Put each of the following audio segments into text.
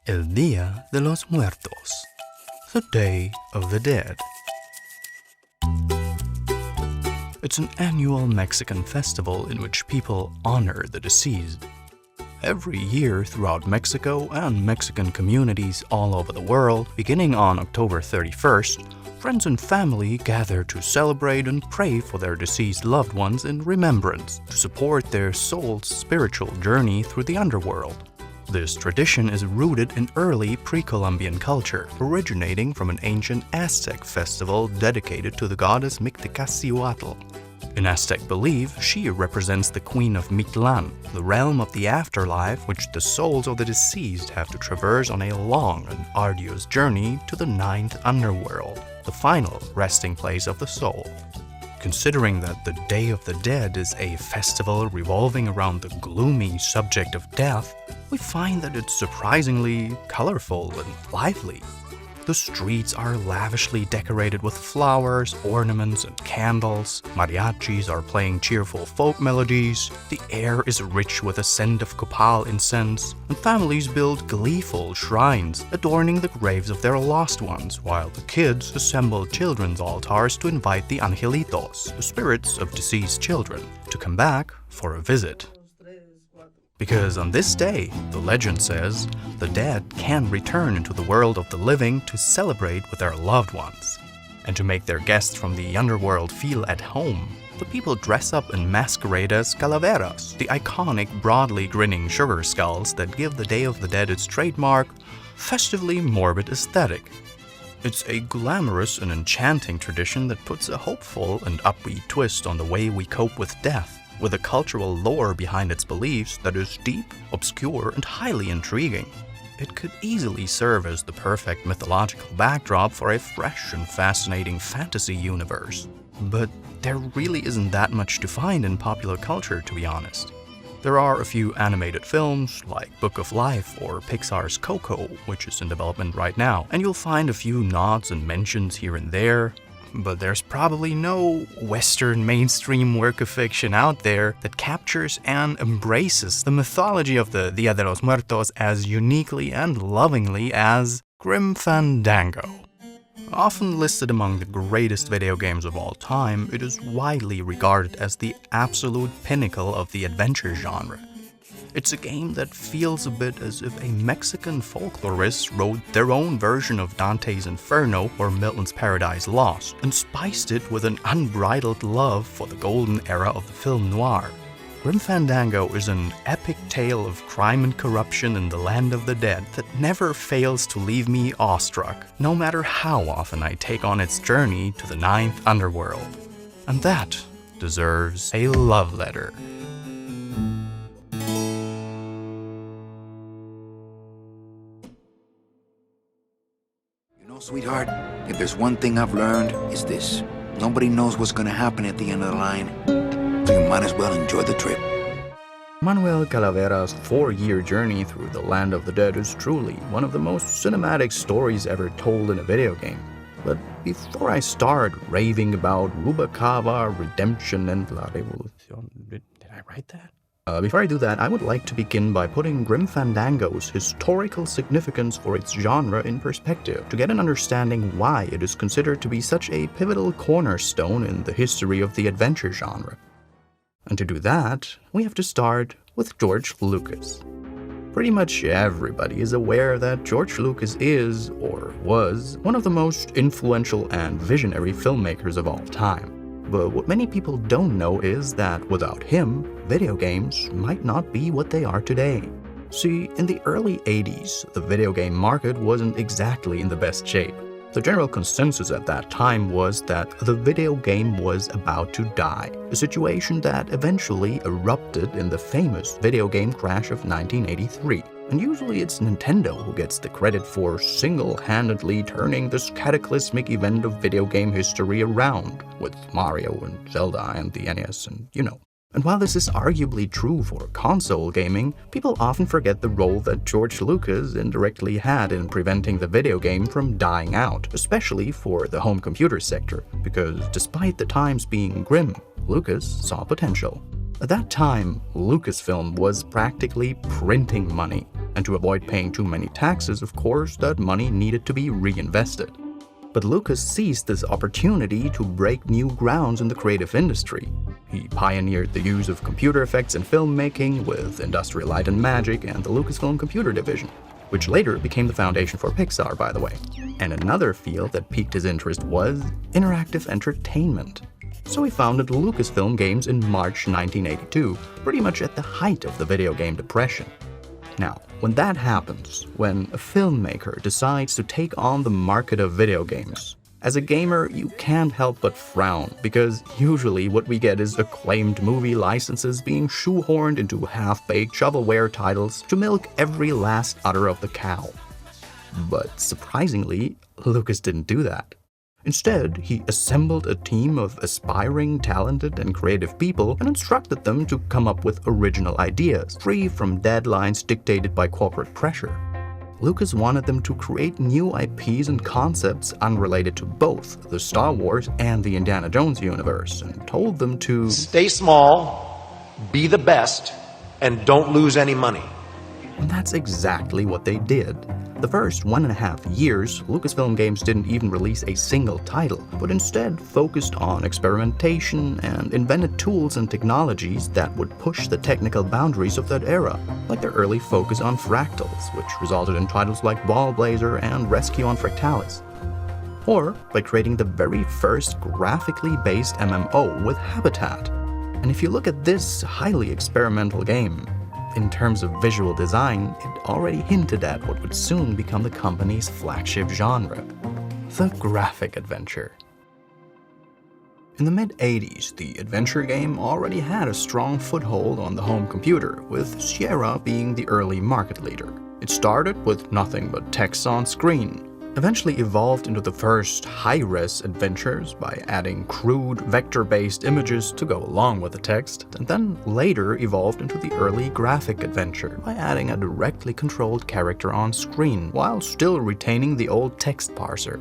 El Día de los Muertos, the Day of the Dead. It's an annual Mexican festival in which people honor the deceased. Every year throughout Mexico and Mexican communities all over the world, beginning on October 31st, friends and family gather to celebrate and pray for their deceased loved ones in remembrance, to support their soul's spiritual journey through the underworld. This tradition is rooted in early pre-Columbian culture, originating from an ancient Aztec festival dedicated to the goddess Mictecacíhuatl. In Aztec belief, she represents the Queen of Mictlán, the realm of the afterlife which the souls of the deceased have to traverse on a long and arduous journey to the ninth underworld, the final resting place of the soul. Considering that the Day of the Dead is a festival revolving around the gloomy subject of death, we find that it's surprisingly colorful and lively. The streets are lavishly decorated with flowers, ornaments, and candles. Mariachis are playing cheerful folk melodies. The air is rich with the scent of copal incense, and families build gleeful shrines adorning the graves of their lost ones, while the kids assemble children's altars to invite the angelitos, the spirits of deceased children, to come back for a visit. Because on this day, the legend says, the dead can return into the world of the living to celebrate with their loved ones. And to make their guests from the underworld feel at home, the people dress up and masquerade as calaveras, the iconic broadly grinning sugar skulls that give the Day of the Dead its trademark, festively morbid aesthetic. It's a glamorous and enchanting tradition that puts a hopeful and upbeat twist on the way we cope with death, with a cultural lore behind its beliefs that is deep, obscure, and highly intriguing. It could easily serve as the perfect mythological backdrop for a fresh and fascinating fantasy universe. But there really isn't that much to find in popular culture, to be honest. There are a few animated films, like Book of Life or Pixar's Coco, which is in development right now, and you'll find a few nods and mentions here and there. But there's probably no Western mainstream work of fiction out there that captures and embraces the mythology of the Dia de los Muertos as uniquely and lovingly as Grim Fandango. Often listed among the greatest video games of all time, it is widely regarded as the absolute pinnacle of the adventure genre. It's a game that feels a bit as if a Mexican folklorist wrote their own version of Dante's Inferno or Milton's Paradise Lost, and spiced it with an unbridled love for the golden era of the film noir. Grim Fandango is an epic tale of crime and corruption in the land of the dead that never fails to leave me awestruck, no matter how often I take on its journey to the ninth underworld. And that deserves a love letter. Sweetheart, if there's one thing I've learned, it's this. Nobody knows what's gonna happen at the end of the line, so you might as well enjoy the trip. Manuel Calavera's 4-year journey through the land of the dead is truly one of the most cinematic stories ever told in a video game. But before I start raving about Rubacava, Redemption, and La Revolución, did I write that? Before I do that, I would like to begin by putting Grim Fandango's historical significance for its genre in perspective, to get an understanding why it is considered to be such a pivotal cornerstone in the history of the adventure genre. And to do that, we have to start with George Lucas. Pretty much everybody is aware that George Lucas is, or was, one of the most influential and visionary filmmakers of all time. But what many people don't know is that without him, video games might not be what they are today. See, in the early 80s, the video game market wasn't exactly in the best shape. The general consensus at that time was that the video game was about to die, a situation that eventually erupted in the famous video game crash of 1983. And usually it's Nintendo who gets the credit for single-handedly turning this cataclysmic event of video game history around, with Mario and Zelda and the NES and you know. And while this is arguably true for console gaming, people often forget the role that George Lucas indirectly had in preventing the video game from dying out, especially for the home computer sector, because despite the times being grim, Lucas saw potential. At that time, Lucasfilm was practically printing money. And to avoid paying too many taxes, of course, that money needed to be reinvested. But Lucas seized this opportunity to break new grounds in the creative industry. He pioneered the use of computer effects in filmmaking with Industrial Light and Magic and the Lucasfilm computer division, which later became the foundation for Pixar, by the way. And another field that piqued his interest was interactive entertainment. So he founded Lucasfilm Games in March 1982, pretty much at the height of the video game depression. Now, when that happens, when a filmmaker decides to take on the market of video games, as a gamer, you can't help but frown, because usually what we get is acclaimed movie licenses being shoehorned into half-baked shovelware titles to milk every last udder of the cow. But surprisingly, Lucas didn't do that. Instead, he assembled a team of aspiring, talented, and creative people and instructed them to come up with original ideas, free from deadlines dictated by corporate pressure. Lucas wanted them to create new IPs and concepts unrelated to both the Star Wars and the Indiana Jones universe, and told them to stay small, be the best, and don't lose any money. And that's exactly what they did. The first 1.5 years, Lucasfilm Games didn't even release a single title, but instead focused on experimentation and invented tools and technologies that would push the technical boundaries of that era, like their early focus on fractals, which resulted in titles like Ball Blazer and Rescue on Fractalis. Or by creating the very first graphically based MMO with Habitat. And if you look at this highly experimental game, in terms of visual design, it already hinted at what would soon become the company's flagship genre, the graphic adventure. In the mid-80s, the adventure game already had a strong foothold on the home computer, with Sierra being the early market leader. It started with nothing but text on screen, eventually evolved into the first high-res adventures by adding crude, vector-based images to go along with the text, and then later evolved into the early graphic adventure by adding a directly controlled character on screen, while still retaining the old text parser.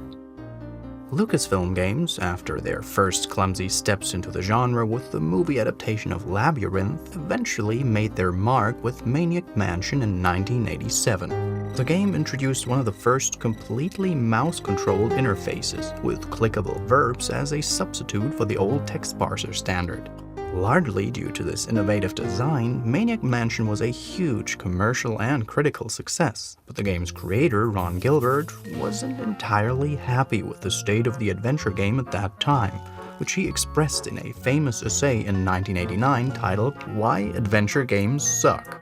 Lucasfilm Games, after their first clumsy steps into the genre with the movie adaptation of Labyrinth, eventually made their mark with Maniac Mansion in 1987. The game introduced one of the first completely mouse-controlled interfaces, with clickable verbs as a substitute for the old text parser standard. Largely due to this innovative design, Maniac Mansion was a huge commercial and critical success, but the game's creator, Ron Gilbert, wasn't entirely happy with the state of the adventure game at that time, which he expressed in a famous essay in 1989 titled "Why Adventure Games Suck."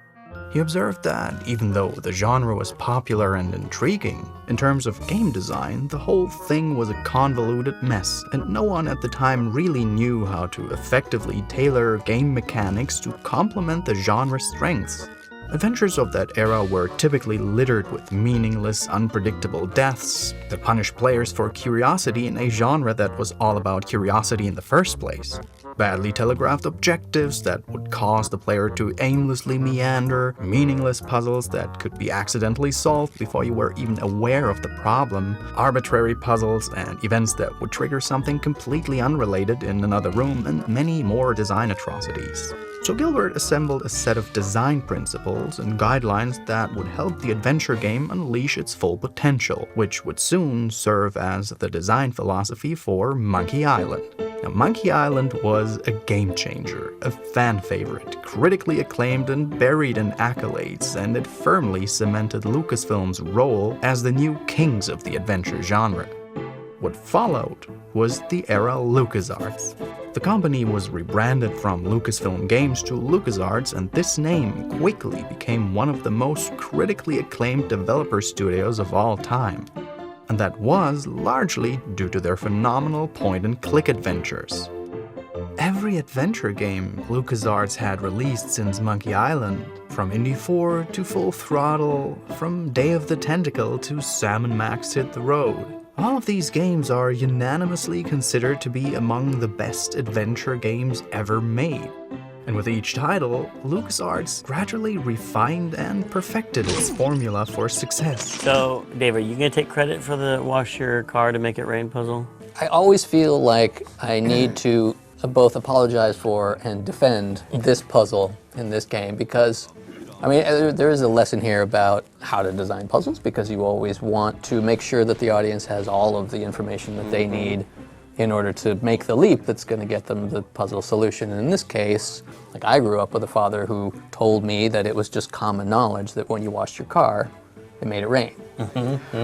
He observed that even though the genre was popular and intriguing, in terms of game design, the whole thing was a convoluted mess, and no one at the time really knew how to effectively tailor game mechanics to complement the genre's strengths. Adventures of that era were typically littered with meaningless, unpredictable deaths that punished players for curiosity in a genre that was all about curiosity in the first place. Badly telegraphed objectives that would cause the player to aimlessly meander, meaningless puzzles that could be accidentally solved before you were even aware of the problem, arbitrary puzzles and events that would trigger something completely unrelated in another room, and many more design atrocities. So Gilbert assembled a set of design principles and guidelines that would help the adventure game unleash its full potential, which would soon serve as the design philosophy for Monkey Island. Now, Monkey Island was a game changer, a fan favorite, critically acclaimed and buried in accolades, and it firmly cemented Lucasfilm's role as the new kings of the adventure genre. What followed was the era LucasArts. The company was rebranded from Lucasfilm Games to LucasArts, and this name quickly became one of the most critically acclaimed developer studios of all time. And that was largely due to their phenomenal point-and-click adventures. Every adventure game LucasArts had released since Monkey Island, from Indy 4 to Full Throttle, from Day of the Tentacle to Sam & Max Hit the Road, all of these games are unanimously considered to be among the best adventure games ever made. And with each title, LucasArts gradually refined and perfected its formula for success. So, Dave, are you going to take credit for the wash your car to make it rain puzzle? I always feel like I need to both apologize for and defend this puzzle in this game, because I mean, there is a lesson here about how to design puzzles, because you always want to make sure that the audience has all of the information that they need in order to make the leap that's going to get them the puzzle solution. And in this case, like, I grew up with a father who told me that it was just common knowledge that when you washed your car, it made it rain.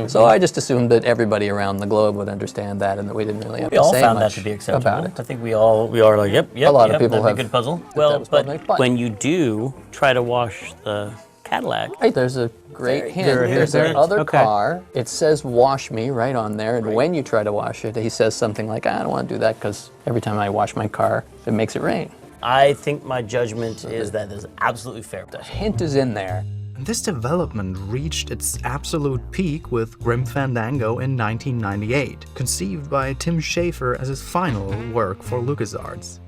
So I just assumed that everybody around the globe would understand that, and that we didn't really have to say much about it. We all found that to be acceptable. I think we are like, yep, a lot of people that'd have be a good puzzle. that Well, was but public, but when you do try to wash the Cadillac, right, there's a great hint. There's There's a their hint. other Okay. car. It says "wash me" right on there, and when you try to wash it, he says something like, "I don't want to do that because every time I wash my car, it makes it rain." I think my judgment is that is absolutely fair. The hint is in there. This development reached its absolute peak with Grim Fandango in 1998, conceived by Tim Schafer as his final work for LucasArts.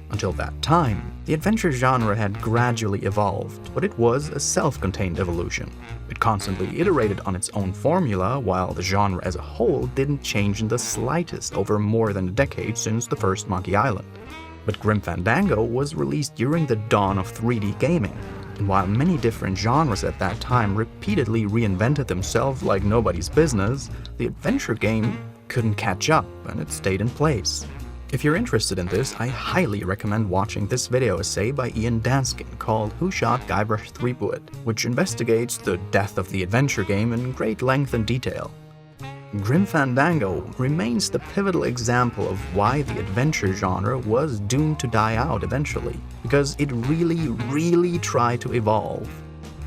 Until that time, the adventure genre had gradually evolved, but it was a self-contained evolution. It constantly iterated on its own formula, while the genre as a whole didn't change in the slightest over more than a decade since the first Monkey Island. But Grim Fandango was released during the dawn of 3D gaming, and while many different genres at that time repeatedly reinvented themselves like nobody's business, the adventure game couldn't catch up, and it stayed in place. If you're interested in this, I highly recommend watching this video essay by Ian Danskin called Who Shot Guybrush Threepwood, which investigates the death of the adventure game in great length and detail. Grim Fandango remains the pivotal example of why the adventure genre was doomed to die out eventually, because it really tried to evolve.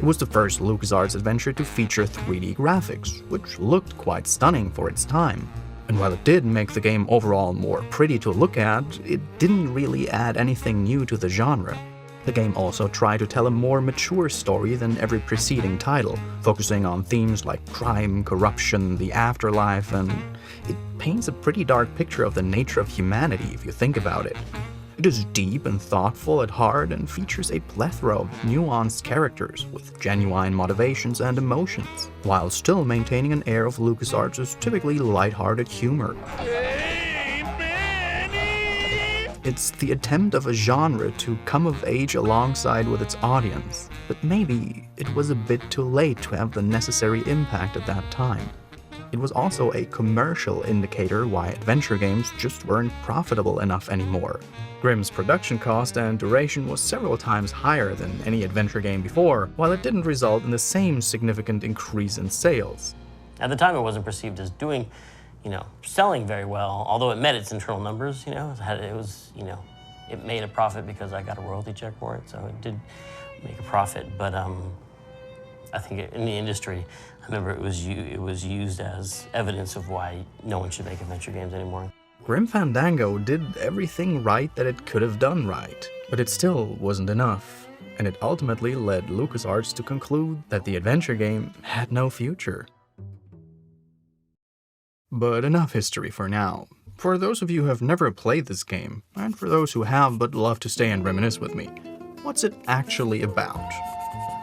It was the first LucasArts adventure to feature 3D graphics, which looked quite stunning for its time. And while it did make the game overall more pretty to look at, it didn't really add anything new to the genre. The game also tried to tell a more mature story than every preceding title, focusing on themes like crime, corruption, the afterlife, and it paints a pretty dark picture of the nature of humanity if you think about it. It is deep and thoughtful at heart and features a plethora of nuanced characters with genuine motivations and emotions, while still maintaining an air of LucasArts' typically lighthearted humor. It's the attempt of a genre to come of age alongside with its audience, but maybe it was a bit too late to have the necessary impact at that time. It was also a commercial indicator why adventure games just weren't profitable enough anymore. Grim's production cost and duration was several times higher than any adventure game before, while it didn't result in the same significant increase in sales. At the time, it wasn't perceived as doing, selling very well, although it met its internal numbers, it made a profit because I got a royalty check for it, so it did make a profit. But I think in the industry, I remember it was used as evidence of why no one should make adventure games anymore. Grim Fandango did everything right that it could have done right, but it still wasn't enough, and it ultimately led LucasArts to conclude that the adventure game had no future. But enough history for now. For those of you who have never played this game, and for those who have but love to stay and reminisce with me, what's it actually about?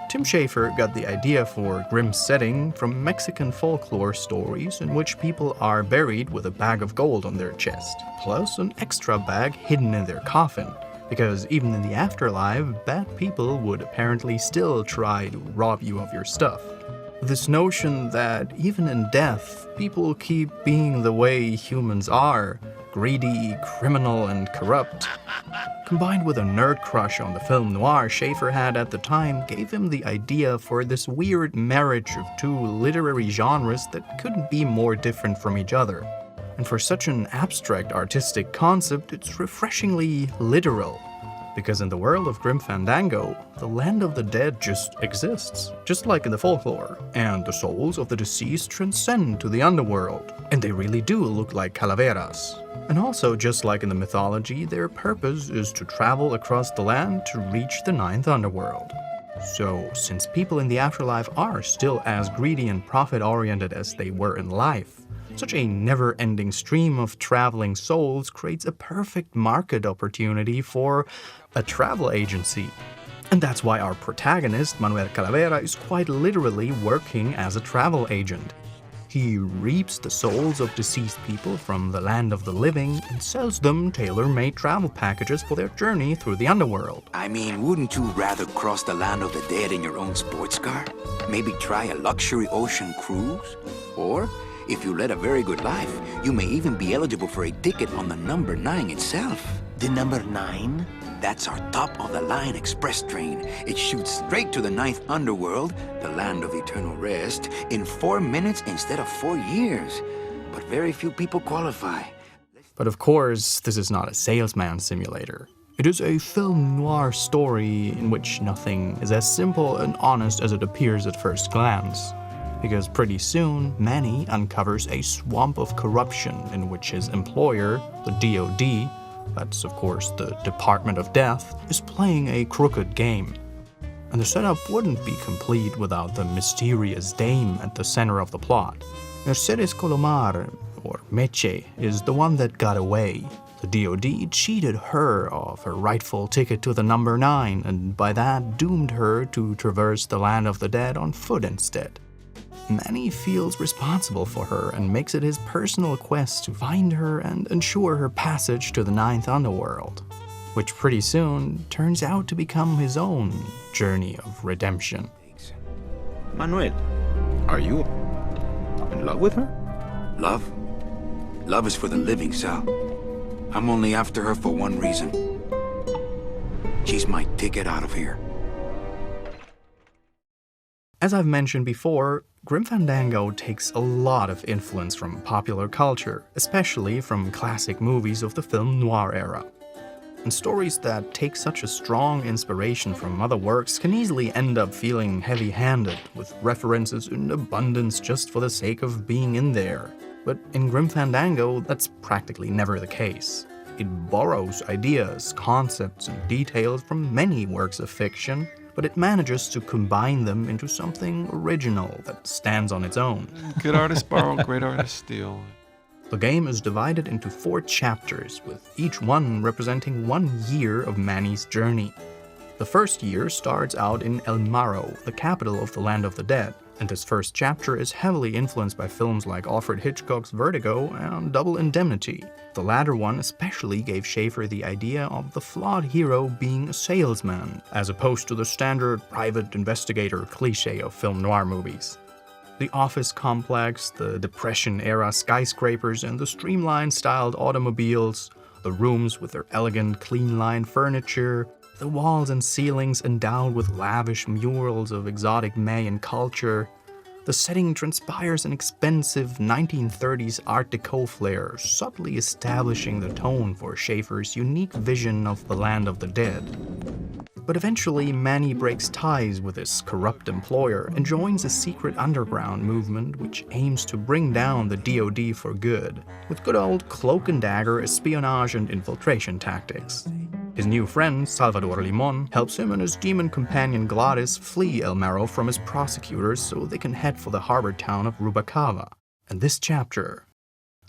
Tim Schafer got the idea for Grim's setting from Mexican folklore stories in which people are buried with a bag of gold on their chest, plus an extra bag hidden in their coffin, because even in the afterlife, bad people would apparently still try to rob you of your stuff. This notion that even in death, people keep being the way humans are, greedy, criminal, and corrupt, combined with a nerd crush on the film Noir Schafer had at the time, gave him the idea for this weird marriage of two literary genres that couldn't be more different from each other. And for such an abstract artistic concept, it's refreshingly literal. Because in the world of Grim Fandango, the land of the dead just exists, just like in the folklore, and the souls of the deceased transcend to the underworld, and they really do look like calaveras. And also, just like in the mythology, their purpose is to travel across the land to reach the ninth underworld. So, since people in the afterlife are still as greedy and profit-oriented as they were in life, such a never-ending stream of traveling souls creates a perfect market opportunity for a travel agency. And that's why our protagonist, Manuel Calavera, is quite literally working as a travel agent. He reaps the souls of deceased people from the land of the living and sells them tailor-made travel packages for their journey through the underworld. I mean, wouldn't you rather cross the land of the dead in your own sports car? Maybe try a luxury ocean cruise? Or, if you led a very good life, you may even be eligible for a ticket on the number 9 itself. The number 9? That's our top-of-the-line express train. It shoots straight to the 9th underworld, the land of eternal rest, in 4 minutes instead of 4 years. But very few people qualify. But of course, this is not a salesman simulator. It is a film noir story in which nothing is as simple and honest as it appears at first glance. Because pretty soon, Manny uncovers a swamp of corruption in which his employer, the DoD, that's of course the Department of Death, is playing a crooked game. And the setup wouldn't be complete without the mysterious dame at the center of the plot. Mercedes Colomar, or Meche, is the one that got away. The DoD cheated her of her rightful ticket to the number 9, and by that doomed her to traverse the land of the dead on foot instead. Manny feels responsible for her and makes it his personal quest to find her and ensure her passage to the 9th underworld, which pretty soon turns out to become his own journey of redemption. Manuel, are you in love with her? Love? Love is for the living, Sal. I'm only after her for one reason. She's my ticket out of here. As I've mentioned before, Grim Fandango takes a lot of influence from popular culture, especially from classic movies of the film noir era. And stories that take such a strong inspiration from other works can easily end up feeling heavy-handed, with references in abundance just for the sake of being in there. But in Grim Fandango, that's practically never the case. It borrows ideas, concepts, and details from many works of fiction, but it manages to combine them into something original that stands on its own. Good artists borrow, great artists steal. The game is divided into 4 chapters, with each one representing 1 year of Manny's journey. The first year starts out in El Marrow, the capital of the Land of the Dead, and this first chapter is heavily influenced by films like Alfred Hitchcock's Vertigo and Double Indemnity. The latter one especially gave Schafer the idea of the flawed hero being a salesman, as opposed to the standard private investigator cliché of film noir movies. The office complex, the Depression-era skyscrapers, and the streamlined-styled automobiles, the rooms with their elegant, clean-lined furniture, the walls and ceilings endowed with lavish murals of exotic Mayan culture. The setting transpires an expensive 1930s Art Deco flair, subtly establishing the tone for Schafer's unique vision of the Land of the Dead. But eventually, Manny breaks ties with his corrupt employer and joins a secret underground movement which aims to bring down the DoD for good, with good old cloak and dagger espionage and infiltration tactics. His new friend, Salvador Limon, helps him and his demon companion Gladys flee El Marrow from his prosecutors so they can head for the harbor town of Rubacava. And this chapter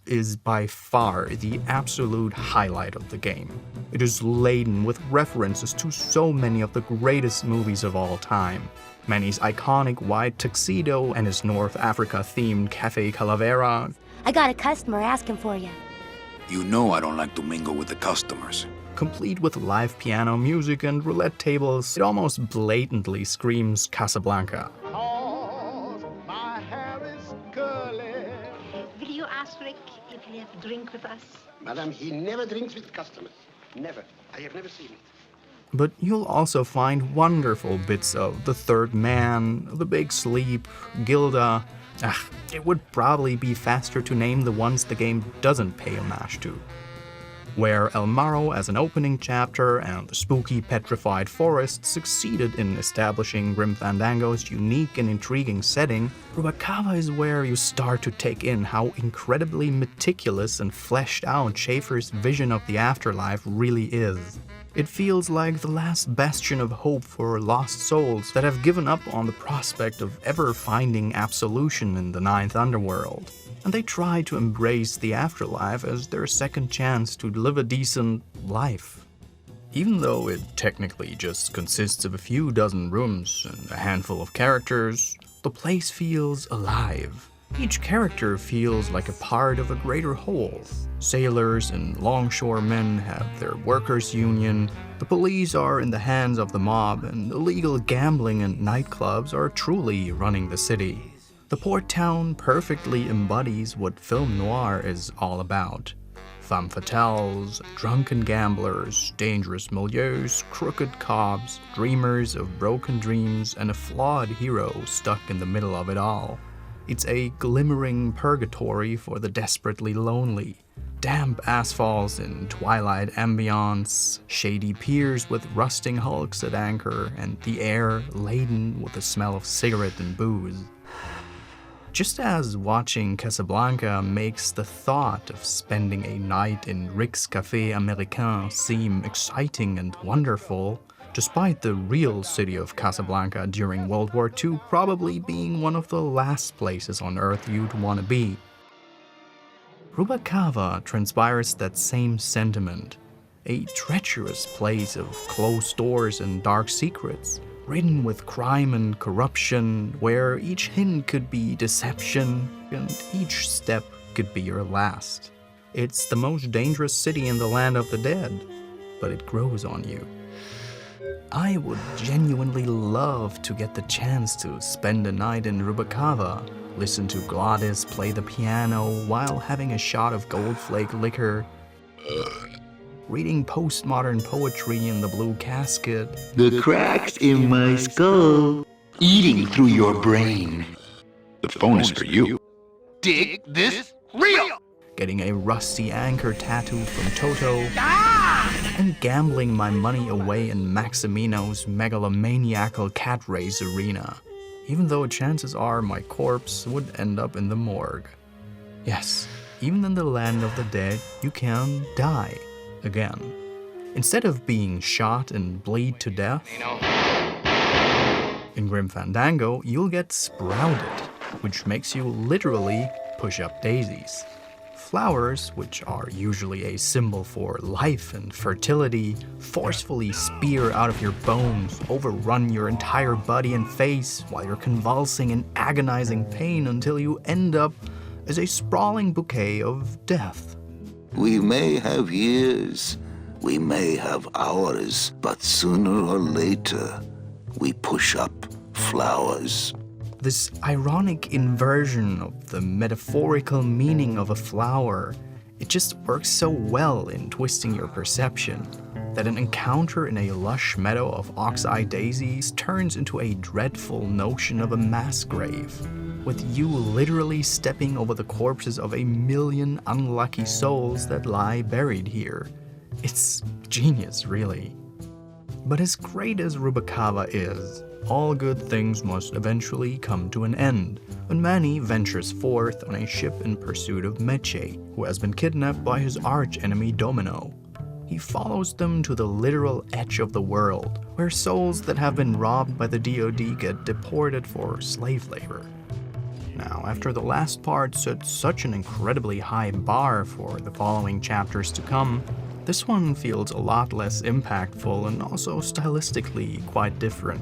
is by far the absolute highlight of the game. It is laden with references to so many of the greatest movies of all time. Manny's iconic white tuxedo and his North Africa-themed Cafe Calavera. I got a customer asking for you. You know I don't like to mingle with the customers. Complete with live piano music and roulette tables, it almost blatantly screams Casablanca. My hair is curly. Will you ask Rick if he have a drink with us? Madam, he never drinks with customers. Never. I have never seen it. But you'll also find wonderful bits of The Third Man, The Big Sleep, Gilda. It would probably be faster to name the ones the game doesn't pay homage to. Where El Marrow as an opening chapter and the spooky petrified forest succeeded in establishing Grim Fandango's unique and intriguing setting, Rubacava is where you start to take in how incredibly meticulous and fleshed out Schafer's vision of the afterlife really is. It feels like the last bastion of hope for lost souls that have given up on the prospect of ever finding absolution in the 9th underworld. And they try to embrace the afterlife as their second chance to live a decent life. Even though it technically just consists of a few dozen rooms and a handful of characters, the place feels alive. Each character feels like a part of a greater whole. Sailors and longshoremen have their workers' union, the police are in the hands of the mob, and illegal gambling and nightclubs are truly running the city. The port town perfectly embodies what film noir is all about. Femme fatales, drunken gamblers, dangerous milieus, crooked cops, dreamers of broken dreams, and a flawed hero stuck in the middle of it all. It's a glimmering purgatory for the desperately lonely. Damp asphalts in twilight ambience, shady piers with rusting hulks at anchor, and the air laden with the smell of cigarette and booze. Just as watching Casablanca makes the thought of spending a night in Rick's Café Américain seem exciting and wonderful, despite the real city of Casablanca during World War II probably being one of the last places on Earth you'd want to be. Rubacava transpires that same sentiment, a treacherous place of closed doors and dark secrets, ridden with crime and corruption, where each hint could be deception and each step could be your last. It's the most dangerous city in the land of the dead, but it grows on you. I would genuinely love to get the chance to spend a night in Rubacava, listen to Gladys play the piano while having a shot of Goldflake liquor, reading postmodern poetry in the blue casket, the cracks in my skull eating through your brain. The phone is for you. Dig this real! getting a rusty anchor tattoo from Toto, and gambling my money away in Maximino's megalomaniacal cat race arena, even though chances are my corpse would end up in the morgue. Yes, even in the land of the dead, you can die again. Instead of being shot and bleed to death, in Grim Fandango, you'll get sprouted, which makes you literally push up daisies. Flowers, which are usually a symbol for life and fertility, forcefully spear out of your bones, overrun your entire body and face while you're convulsing in agonizing pain until you end up as a sprawling bouquet of death. We may have years, we may have hours, but sooner or later, we push up flowers. This ironic inversion of the metaphorical meaning of a flower, it just works so well in twisting your perception that an encounter in a lush meadow of ox-eye daisies turns into a dreadful notion of a mass grave, with you literally stepping over the corpses of 1,000,000 unlucky souls that lie buried here. It's genius, really. But as great as Rubacava is, all good things must eventually come to an end, when Manny ventures forth on a ship in pursuit of Meche, who has been kidnapped by his arch-enemy Domino. He follows them to the literal edge of the world, where souls that have been robbed by the DoD get deported for slave labor. Now, after the last part set such an incredibly high bar for the following chapters to come, this one feels a lot less impactful and also stylistically quite different.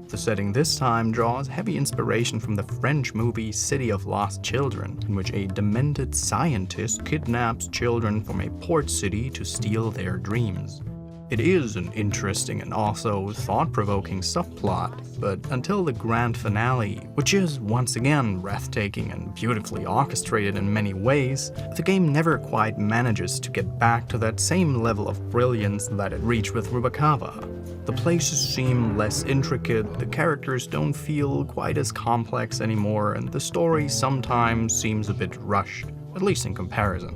The setting this time draws heavy inspiration from the French movie City of Lost Children, in which a demented scientist kidnaps children from a port city to steal their dreams. It is an interesting and also thought-provoking subplot, but until the grand finale, which is once again breathtaking and beautifully orchestrated in many ways, the game never quite manages to get back to that same level of brilliance that it reached with Rubacava. The places seem less intricate, the characters don't feel quite as complex anymore, and the story sometimes seems a bit rushed, at least in comparison.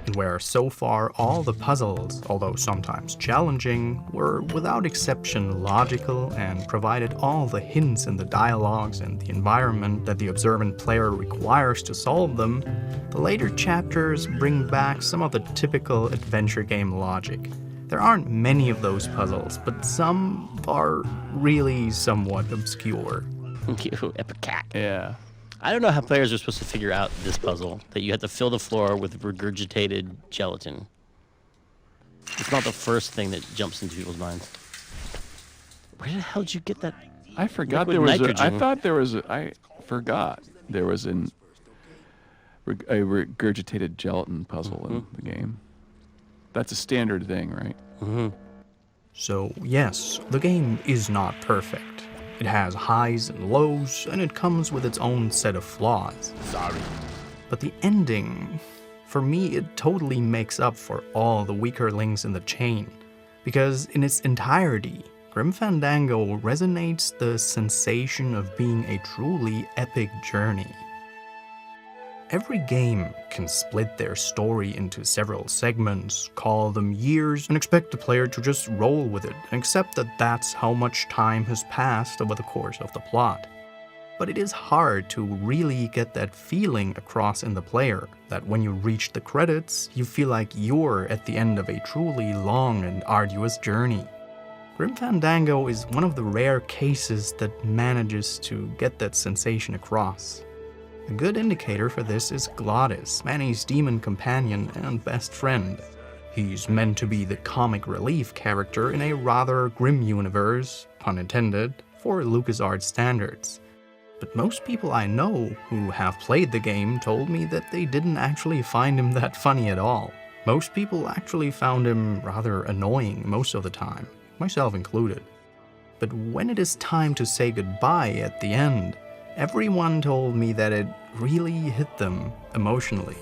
And where so far all the puzzles, although sometimes challenging, were without exception logical and provided all the hints in the dialogues and the environment that the observant player requires to solve them, the later chapters bring back some of the typical adventure game logic. There aren't many of those puzzles, but some are really somewhat obscure. You epic cat. Yeah. I don't know how players are supposed to figure out this puzzle, that you have to fill the floor with regurgitated gelatin. It's not the first thing that jumps into people's minds. Where the hell did you get that? I forgot liquid there was nitrogen? I thought there was I forgot. there was a regurgitated gelatin puzzle in the game. That's a standard thing, right? So yes, the game is not perfect. It has highs and lows, and it comes with its own set of flaws. Sorry. But the ending, for me, it totally makes up for all the weaker links in the chain. Because in its entirety, Grim Fandango resonates the sensation of being a truly epic journey. Every game can split their story into several segments, call them years, and expect the player to just roll with it and accept that that's how much time has passed over the course of the plot. But it is hard to really get that feeling across in the player, that when you reach the credits, you feel like you're at the end of a truly long and arduous journey. Grim Fandango is one of the rare cases that manages to get that sensation across. A good indicator for this is Glottis, Manny's demon companion and best friend. He's meant to be the comic relief character in a rather grim universe, pun intended, for LucasArts standards. But most people I know who have played the game told me that they didn't actually find him that funny at all. Most people actually found him rather annoying most of the time, myself included. But when it is time to say goodbye at the end, everyone told me that it really hit them emotionally.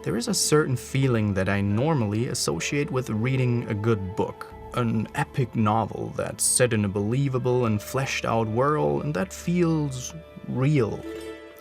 There is a certain feeling that I normally associate with reading a good book. An epic novel that's set in a believable and fleshed out world and that feels real.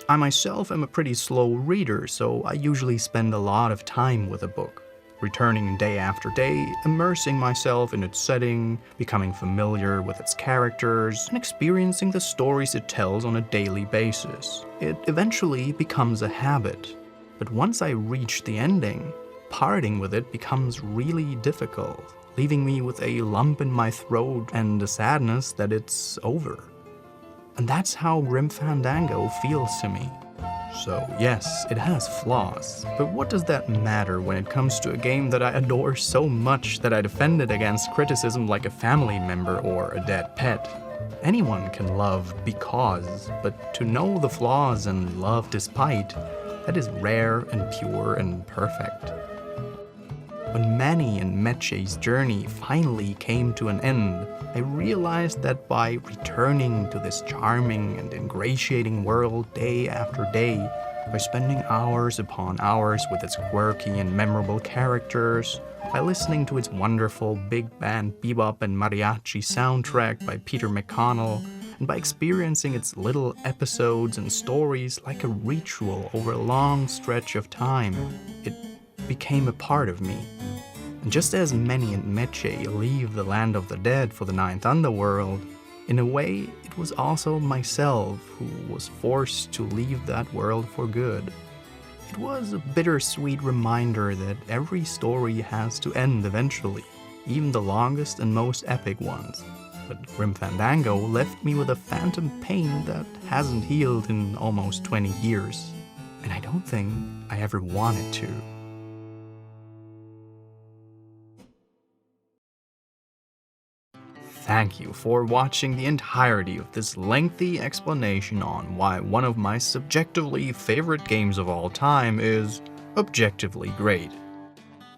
I myself am a pretty slow reader, so I usually spend a lot of time with a book, returning day after day, immersing myself in its setting, becoming familiar with its characters, and experiencing the stories it tells on a daily basis. It eventually becomes a habit, but once I reach the ending, parting with it becomes really difficult, leaving me with a lump in my throat and a sadness that it's over. And that's how Grim Fandango feels to me. So yes, it has flaws, but what does that matter when it comes to a game that I adore so much that I defend it against criticism like a family member or a dead pet? Anyone can love because, but to know the flaws and love despite, that is rare and pure and perfect. When Manny and Meche's journey finally came to an end, I realized that by returning to this charming and ingratiating world day after day, by spending hours upon hours with its quirky and memorable characters, by listening to its wonderful big band bebop and mariachi soundtrack by Peter McConnell, and by experiencing its little episodes and stories like a ritual over a long stretch of time, it became a part of me. And just as Manny and Meche leave the land of the dead for the Ninth Underworld, in a way, it was also myself who was forced to leave that world for good. It was a bittersweet reminder that every story has to end eventually, even the longest and most epic ones. But Grim Fandango left me with a phantom pain that hasn't healed in almost 20 years. And I don't think I ever wanted to. Thank you for watching the entirety of this lengthy explanation on why one of my subjectively favorite games of all time is objectively great.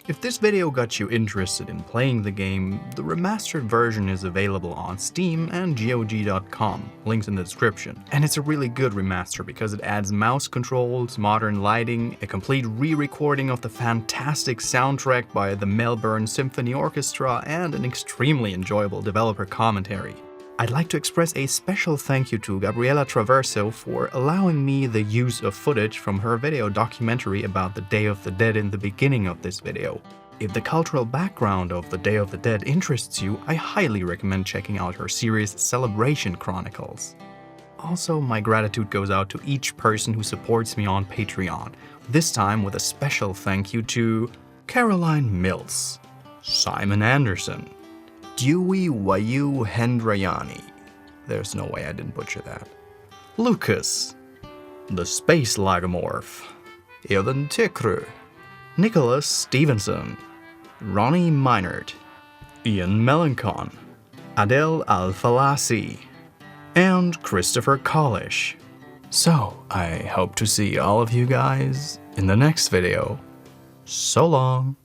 If this video got you interested in playing the game, the remastered version is available on Steam and GOG.com, links in the description. And it's a really good remaster because it adds mouse controls, modern lighting, a complete re-recording of the fantastic soundtrack by the Melbourne Symphony Orchestra, and an extremely enjoyable developer commentary. I'd like to express a special thank you to Gabriela Traverso for allowing me the use of footage from her video documentary about the Day of the Dead in the beginning of this video. If the cultural background of the Day of the Dead interests you, I highly recommend checking out her series Celebration Chronicles. Also, my gratitude goes out to each person who supports me on Patreon, this time with a special thank you to Caroline Mills, Simon Anderson, Dewey Wayu Hendrayani. There's no way I didn't butcher that. Lucas, the Space Lagomorph, Evan Tikru, Nicholas Stevenson, Ronnie Meinert, Ian Melancon, Adele Al-Falasi, and Christopher Collish. So, I hope to see all of you guys in the next video. So long.